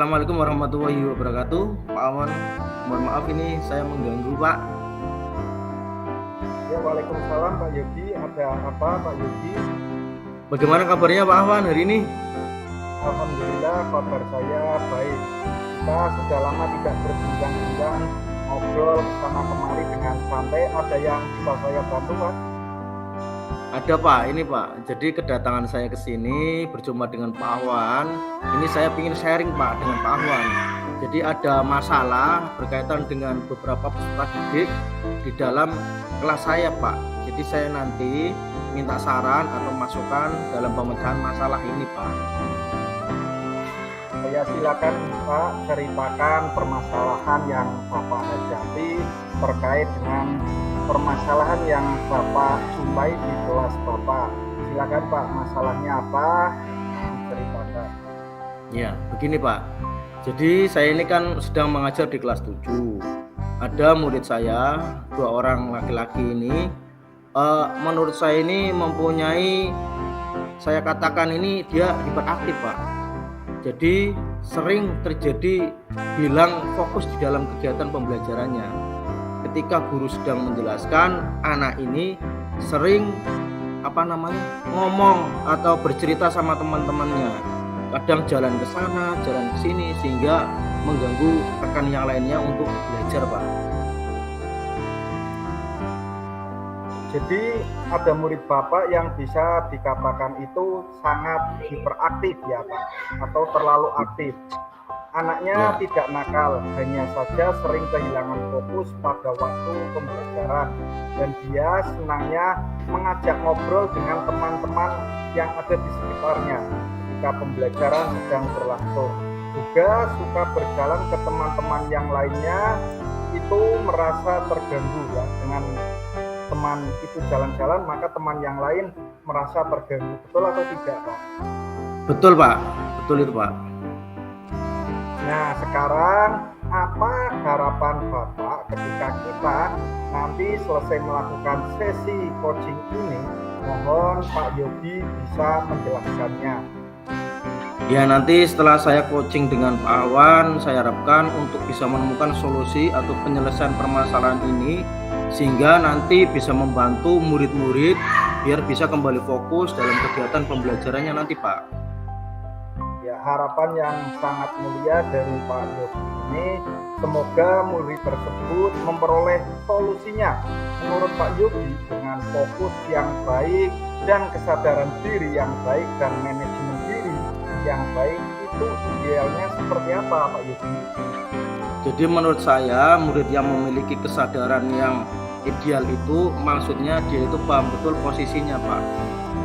Assalamualaikum warahmatullahi wabarakatuh. Pak Awan, mohon maaf ini saya mengganggu Pak. Ya, Waalaikumsalam Pak Yogi. Ada apa Pak Yogi? Bagaimana kabarnya Pak Awan hari ini? Alhamdulillah kabar saya baik. Kita sudah lama tidak berbincang-bincang, ngobrol sama kemari dengan santai. Ada yang bisa saya bantu Pak? Ada Pak, ini Pak. Jadi kedatangan saya ke sini berjumpa dengan Pak Awan. Ini saya ingin sharing Pak dengan Pak Awan. Jadi ada masalah berkaitan dengan beberapa peserta didik di dalam kelas saya Pak. Jadi saya nanti minta saran atau masukan dalam pemecahan masalah ini Pak. Saya silakan Pak ceritakan permasalahan yang Bapak hadapi terkait dengan permasalahan yang Bapak jumpai di kelas Bapak. Silakan Pak, masalahnya apa? Diceritakan. Ya, begini Pak. Jadi saya ini kan sedang mengajar di kelas 7. Ada murid saya, 2 orang laki-laki ini. Menurut saya ini mempunyai, saya katakan ini dia hiperaktif Pak. Jadi sering terjadi hilang fokus di dalam kegiatan pembelajarannya. Ketika guru sedang menjelaskan, anak ini sering ngomong atau bercerita sama teman-temannya. Kadang jalan ke sana, jalan ke sini, sehingga mengganggu rekan yang lainnya untuk belajar Pak. Jadi ada murid Bapak yang bisa dikatakan itu sangat hiperaktif ya Pak, atau terlalu aktif. Anaknya tidak nakal, hanya saja sering kehilangan fokus pada waktu pembelajaran. Dan dia senangnya mengajak ngobrol dengan teman-teman yang ada di sekitarnya ketika pembelajaran sedang berlangsung. Juga suka berjalan ke teman-teman yang lainnya, itu merasa terganggu ya, dengan teman itu jalan-jalan, maka teman yang lain merasa terganggu. Betul atau tidak Pak? Betul Pak, betul itu Pak. Nah sekarang apa harapan Bapak ketika kita nanti selesai melakukan sesi coaching ini? Mohon Pak Yogi bisa menjelaskannya. Ya, nanti setelah saya coaching dengan Pak Awan, saya harapkan untuk bisa menemukan solusi atau penyelesaian permasalahan ini, sehingga nanti bisa membantu murid-murid biar bisa kembali fokus dalam kegiatan pembelajarannya nanti Pak. Ya, harapan yang sangat mulia dari Pak Yogi ini, semoga murid tersebut memperoleh solusinya menurut Pak Yogi dengan fokus yang baik dan kesadaran diri yang baik dan manajemen diri yang baik. Itu idealnya seperti apa Pak Yogi? Jadi menurut saya murid yang memiliki kesadaran yang ideal itu maksudnya dia itu paham betul posisinya Pak.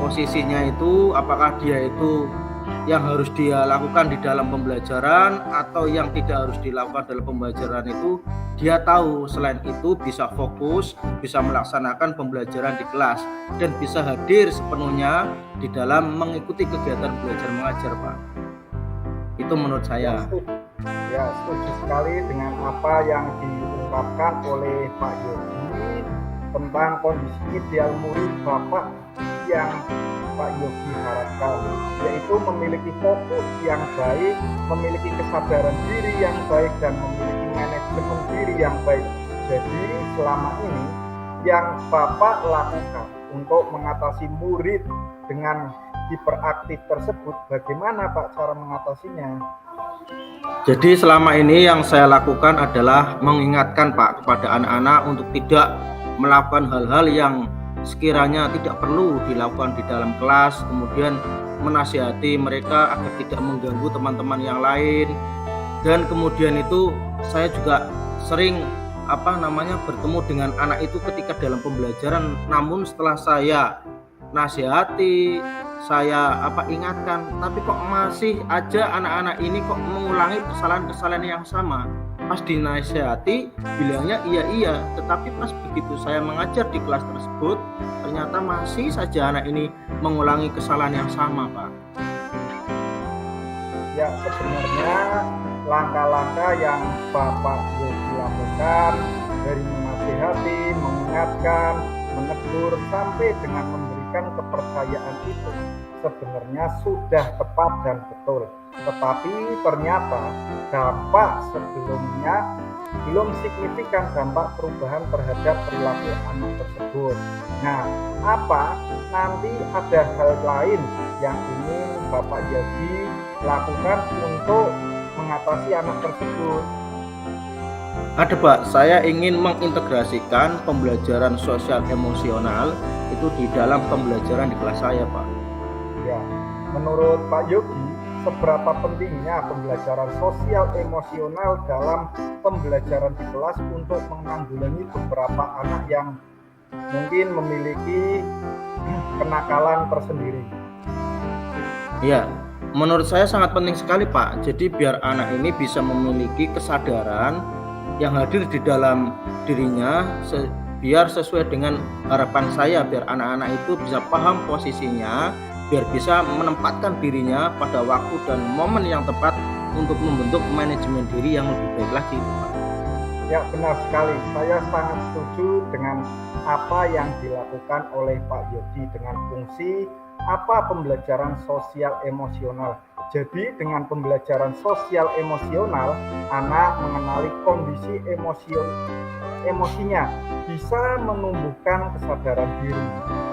Posisinya itu apakah dia itu yang harus dia lakukan di dalam pembelajaran atau yang tidak harus dilakukan dalam pembelajaran, itu dia tahu. Selain itu bisa fokus, bisa melaksanakan pembelajaran di kelas dan bisa hadir sepenuhnya di dalam mengikuti kegiatan belajar mengajar Pak. Itu menurut saya. Ya, setuju sekali dengan apa yang diungkapkan oleh Pak Yogi tentang kondisi ideal murid Bapak yang Pak Yogi harapkan, yaitu memiliki fokus yang baik, memiliki kesadaran diri yang baik, dan memiliki manajemen diri yang baik. Jadi selama ini yang Bapak lakukan untuk mengatasi murid dengan hiperaktif tersebut, bagaimana Pak cara mengatasinya? Jadi selama ini yang saya lakukan adalah mengingatkan Pak kepada anak-anak untuk tidak melakukan hal-hal yang sekiranya tidak perlu dilakukan di dalam kelas, kemudian menasihati mereka agar tidak mengganggu teman-teman yang lain. Dan kemudian itu saya juga sering bertemu dengan anak itu ketika dalam pembelajaran, namun setelah saya nasihati, saya ingatkan, tapi kok masih aja anak-anak ini kok mengulangi kesalahan-kesalahan yang sama. Pas dinasihati bilangnya iya, tetapi pas begitu saya mengajar di kelas tersebut, ternyata masih saja anak ini mengulangi kesalahan yang sama Pak. Ya, sebenarnya langkah-langkah yang Bapak Yogi lakukan dari menasihati, mengingatkan, menegur sampai dengan memberi memberikan kepercayaan itu sebenarnya sudah tepat dan betul. Tetapi ternyata dampak sebelumnya belum signifikan, dampak perubahan terhadap perilaku anak tersebut. Nah, apa nanti ada hal lain yang ingin Bapak Yogi lakukan untuk mengatasi anak tersebut? Ada Pak, saya ingin mengintegrasikan pembelajaran sosial emosional itu di dalam pembelajaran di kelas saya Pak. Ya, menurut Pak Yogi, seberapa pentingnya pembelajaran sosial emosional dalam pembelajaran di kelas untuk menanggulangi beberapa anak yang mungkin memiliki kenakalan tersendiri? Ya, menurut saya sangat penting sekali Pak. Jadi biar anak ini bisa memiliki kesadaran yang hadir di dalam dirinya, biar sesuai dengan harapan saya, biar anak-anak itu bisa paham posisinya, biar bisa menempatkan dirinya pada waktu dan momen yang tepat untuk membentuk manajemen diri yang lebih baik lagi Pak. Ya, benar sekali. Saya sangat setuju dengan apa yang dilakukan oleh Pak Yogi dengan fungsi apa pembelajaran sosial emosional. Jadi dengan pembelajaran sosial emosional, anak mengenali kondisi emosinya, bisa menumbuhkan kesadaran diri.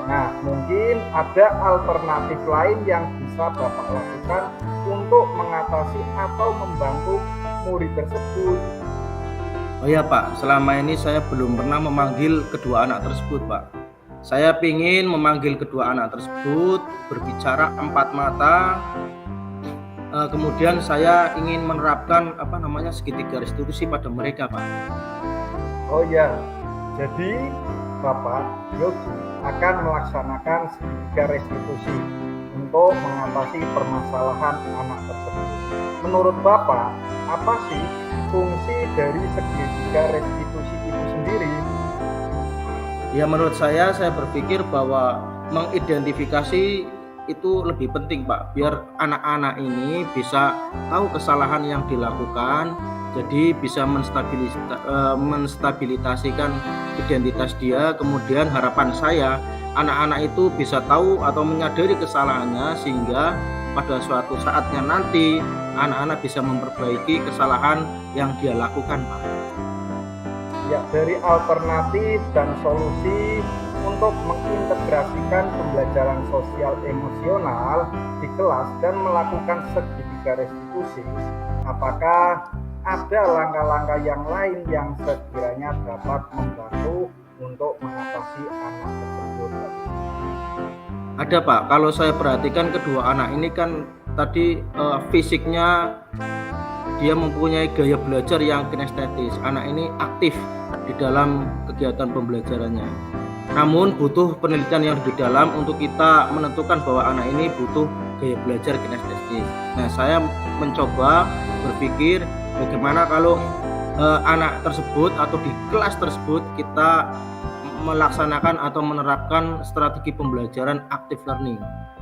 Nah, mungkin ada alternatif lain yang bisa Bapak lakukan untuk mengatasi atau membantu murid tersebut. Oh ya Pak, selama ini saya belum pernah memanggil kedua anak tersebut Pak. Saya ingin memanggil kedua anak tersebut, berbicara empat mata. Kemudian saya ingin menerapkan segitiga restitusi pada mereka Pak. Oh ya, jadi Bapak Yogi akan melaksanakan segitiga restitusi untuk mengatasi permasalahan anak tersebut. Menurut Bapak, apa sih fungsi dari segitiga restitusi itu sendiri? Ya menurut saya berpikir bahwa mengidentifikasi itu lebih penting Pak, biar anak-anak ini bisa tahu kesalahan yang dilakukan, jadi bisa menstabilitasikan identitas dia. Kemudian harapan saya anak-anak itu bisa tahu atau menyadari kesalahannya, sehingga pada suatu saatnya nanti anak-anak bisa memperbaiki kesalahan yang dia lakukan Pak. Ya, dari alternatif dan solusi untuk mengintegrasikan pembelajaran sosial emosional di kelas dan melakukan segitiga restitusi, apakah ada langkah-langkah yang lain yang sekiranya dapat membantu untuk mengatasi anak tersebut? Ada Pak, kalau saya perhatikan kedua anak ini kan tadi fisiknya dia mempunyai gaya belajar yang kinestetis. Anak ini aktif di dalam kegiatan pembelajarannya. Namun butuh penelitian yang lebih dalam untuk kita menentukan bahwa anak ini butuh gaya belajar kinestetis. Nah, saya mencoba berpikir bagaimana kalau anak tersebut atau di kelas tersebut kita melaksanakan atau menerapkan strategi pembelajaran active learning.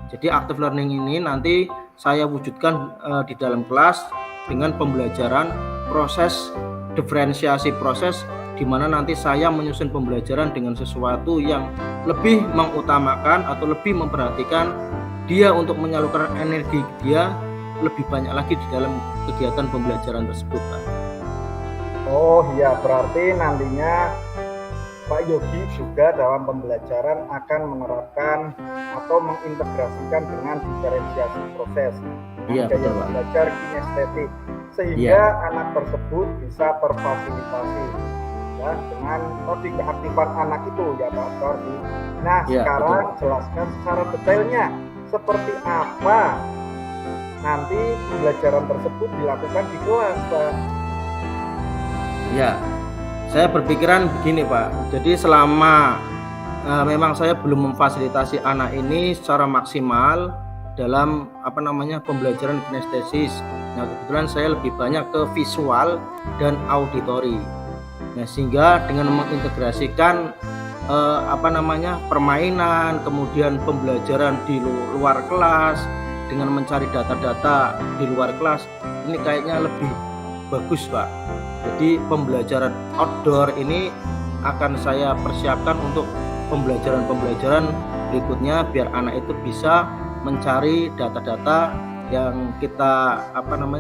Jadi active learning ini nanti saya wujudkan di dalam kelas dengan pembelajaran proses diferensiasi proses, di mana nanti saya menyusun pembelajaran dengan sesuatu yang lebih mengutamakan atau lebih memperhatikan dia untuk menyalurkan energi dia lebih banyak lagi di dalam kegiatan pembelajaran tersebut Pak. Oh iya, berarti nantinya Pak Yogi juga dalam pembelajaran akan menerapkan atau mengintegrasikan dengan diferensiasi proses, Iya, betul, Pak. belajar kinestetik, sehingga anak tersebut bisa terfasilitasi ya, dengan tadi keaktifan anak itu ya Pak Fardi. Nah, Iya, sekarang betul. jelaskan secara detailnya seperti apa nanti pembelajaran tersebut dilakukan di kelas Pak. Ya, saya berpikiran begini Pak. Jadi selama memang saya belum memfasilitasi anak ini secara maksimal dalam pembelajaran kinestesis. Nah, kebetulan saya lebih banyak ke visual dan auditori. Nah, sehingga dengan mengintegrasikan permainan, kemudian pembelajaran di luar kelas dengan mencari data-data di luar kelas, ini kayaknya lebih bagus Pak. Jadi pembelajaran outdoor ini akan saya persiapkan untuk pembelajaran berikutnya biar anak itu bisa mencari data-data yang kita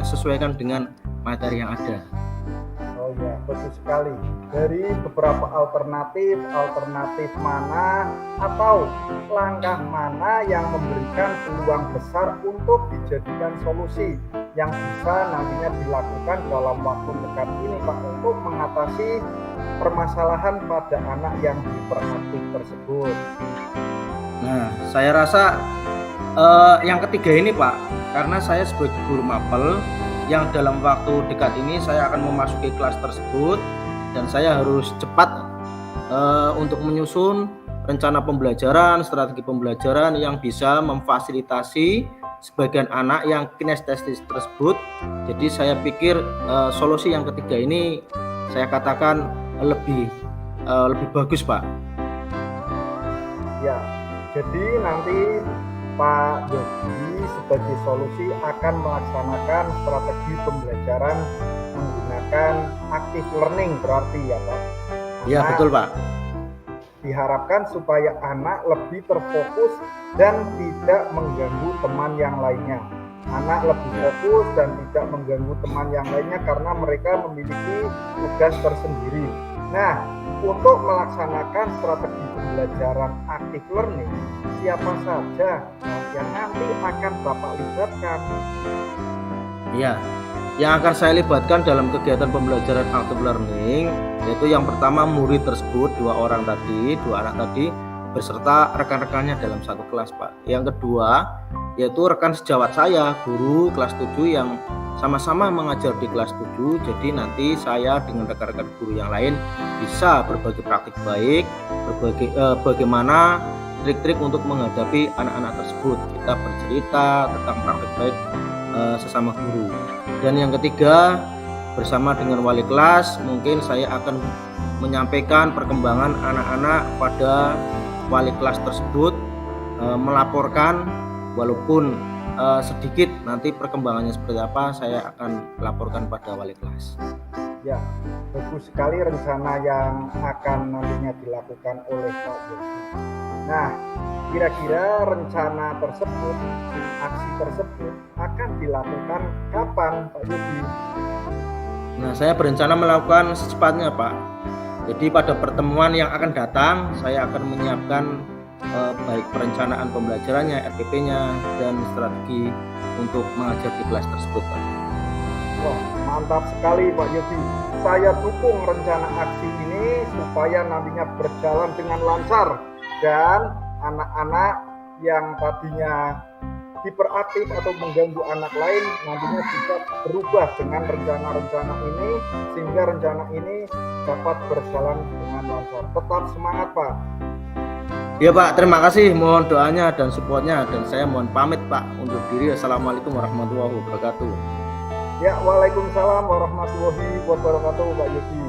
sesuaikan dengan materi yang ada. Oh ya, betul sekali. Dari beberapa alternatif mana atau langkah mana yang memberikan peluang besar untuk dijadikan solusi yang bisa nantinya dilakukan dalam waktu dekat ini Pak untuk mengatasi permasalahan pada anak yang hiperaktif tersebut? Nah, saya rasa yang ketiga ini Pak, karena saya sebagai guru mapel yang dalam waktu dekat ini saya akan memasuki kelas tersebut dan saya harus cepat untuk menyusun rencana pembelajaran, strategi pembelajaran yang bisa memfasilitasi sebagian anak yang kinestesis tersebut. Jadi saya pikir solusi yang ketiga ini saya katakan lebih bagus Pak. Ya, jadi nanti Pak Yogi sebagai solusi akan melaksanakan strategi pembelajaran menggunakan active learning berarti ya Pak? Iya betul Pak. Diharapkan supaya anak lebih terfokus dan tidak mengganggu teman yang lainnya. Anak lebih fokus dan tidak mengganggu teman yang lainnya karena mereka memiliki tugas tersendiri. Nah, untuk melaksanakan strategi pembelajaran active learning, siapa saja yang nanti akan Bapak libatkan? Iya, yang akan saya libatkan dalam kegiatan pembelajaran active learning yaitu yang pertama murid tersebut, dua anak tadi beserta rekan-rekannya dalam satu kelas Pak. Yang kedua yaitu rekan sejawat saya, guru kelas 7 yang sama-sama mengajar di kelas 7. Jadi nanti saya dengan rekan-rekan guru yang lain bisa berbagi praktik baik, bagaimana trik-trik untuk menghadapi anak-anak tersebut. Kita bercerita tentang praktik baik sesama guru. Dan yang ketiga, bersama dengan wali kelas mungkin saya akan menyampaikan perkembangan anak-anak pada wali kelas tersebut, melaporkan walaupun sedikit nanti perkembangannya seperti apa saya akan laporkan pada wali kelas. Ya, bagus sekali rencana yang akan nantinya dilakukan oleh Pak Yogi. Nah, kira-kira rencana tersebut, aksi tersebut akan dilakukan kapan Pak Yogi? Nah, saya berencana melakukan secepatnya Pak. Jadi pada pertemuan yang akan datang saya akan menyiapkan baik perencanaan pembelajarannya, RPP-nya, dan strategi untuk mengajar di kelas tersebut Pak. Wah, mantap sekali Pak Yogi. Saya dukung rencana aksi ini supaya nantinya berjalan dengan lancar dan anak-anak yang tadinya hiperaktif atau mengganggu anak lain nantinya bisa berubah dengan rencana-rencana ini sehingga rencana ini dapat berjalan dengan lancar. Tetap semangat Pak. Ya Pak, terima kasih, mohon doanya dan supportnya, dan saya mohon pamit Pak untuk diri. Assalamualaikum warahmatullahi wabarakatuh. Ya, waalaikumsalam warahmatullahi wabarakatuh Pak Yogi.